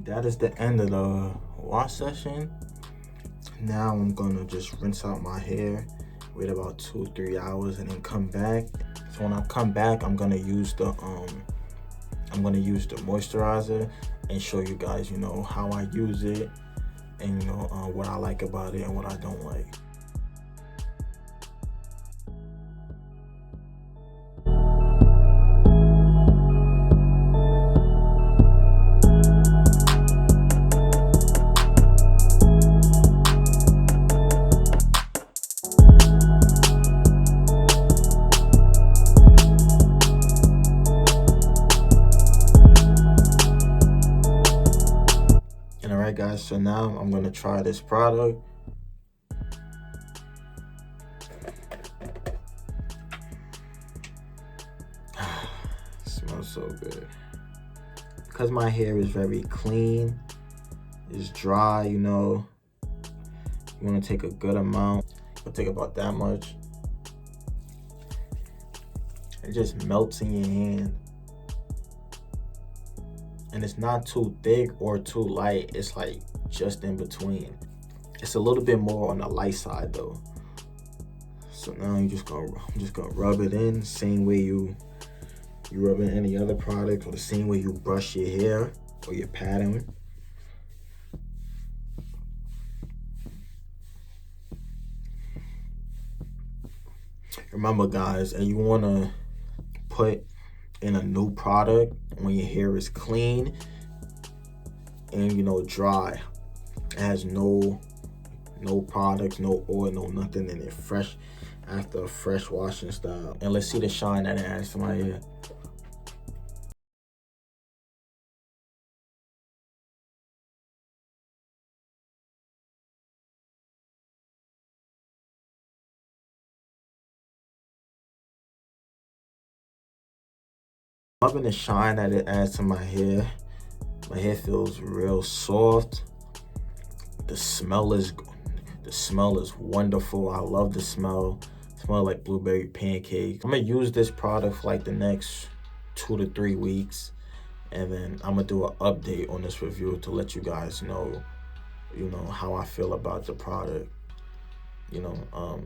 That is the end of the wash session. Now I'm gonna just rinse out my hair, wait about 2-3 hours, and then come back. So when I come back, I'm gonna use the moisturizer and show you guys, you know, how I use it, and you know what I like about it and what I don't like. Alright guys, so now I'm gonna try this product. Smells so good. Because my hair is very clean, it's dry, you know, you wanna take a good amount. You'll take about that much. It just melts in your hand. And it's not too thick or too light. It's like just in between. It's a little bit more on the light side though. So now I'm just gonna rub it in, same way you rub in any other product, or the same way you brush your hair or your pattern. Remember guys, and you wanna put in a new product when your hair is clean and, you know, dry. It has no products, no oil, no nothing in it, fresh, after a fresh washing style. And let's see the shine that it adds to my hair. Loving the shine that it adds to my hair. My hair feels real soft. The smell is wonderful. I love the smell. It smells like blueberry pancakes. I'm gonna use this product for like the next 2 to 3 weeks, and then I'm gonna do an update on this review to let you guys know, you know, how I feel about the product. You know, I'm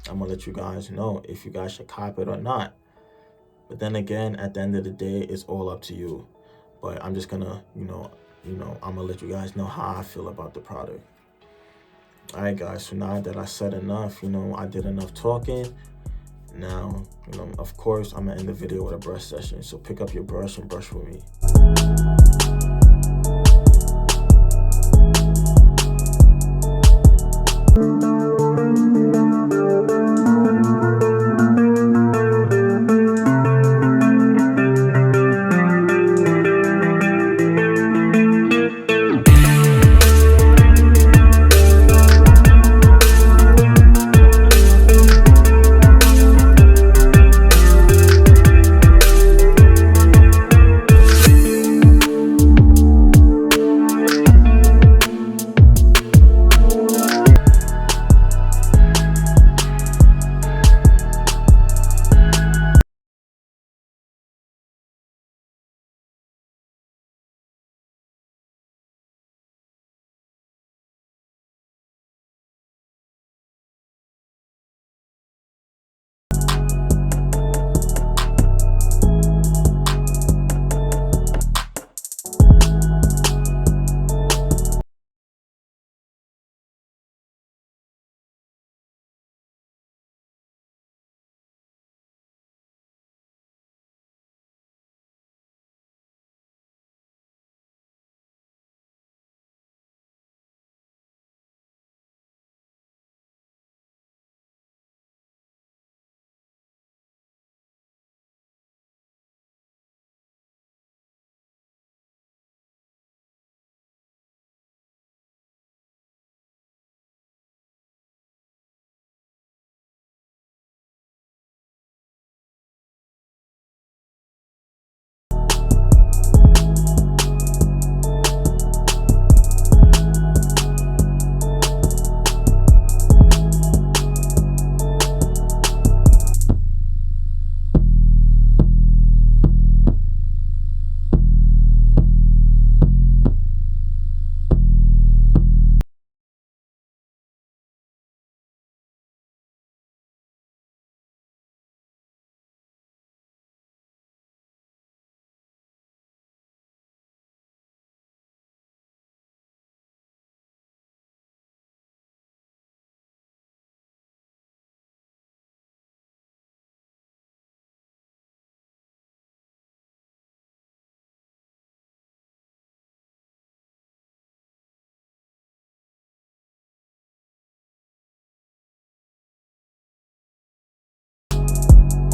gonna let you guys know if you guys should cop it or not. But then again, at the end of the day, it's all up to you. But I'm just gonna, you know, I'm gonna let you guys know how I feel about the product. All right, guys, so now that I said enough, you know, I did enough talking. Now, you know, of course, I'm gonna end the video with a brush session. So pick up your brush and brush with me.